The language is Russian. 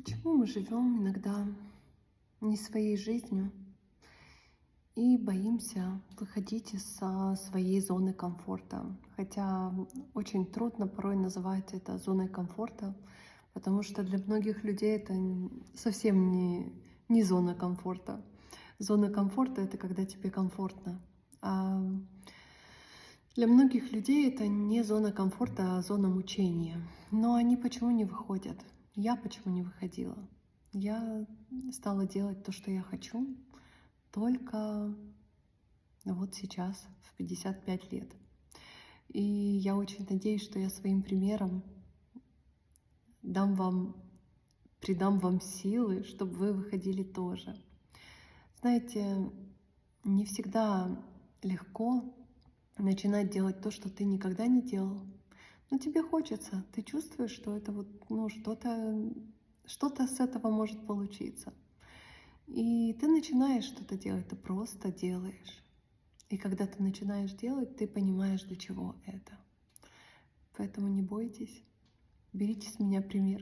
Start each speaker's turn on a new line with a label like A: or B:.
A: Почему мы живем иногда не своей жизнью и боимся выходить из своей зоны комфорта? Хотя очень трудно порой называть это зоной комфорта, потому что для многих людей это совсем не зона комфорта. Зона комфорта — это когда тебе комфортно. А для многих людей это не зона комфорта, а зона мучения. Но они почему не выходят? Я почему не выходила? Я стала делать то, что я хочу, только вот сейчас, в 55 лет. И я очень надеюсь, что я своим примером дам вам, придам вам силы, чтобы вы выходили тоже. Знаете, не всегда легко начинать делать то, что ты никогда не делал. Но тебе хочется, ты чувствуешь, что это вот, что-то с этого может получиться. И ты начинаешь что-то делать, ты просто делаешь. И когда ты начинаешь делать, ты понимаешь, для чего это. Поэтому не бойтесь, берите с меня пример.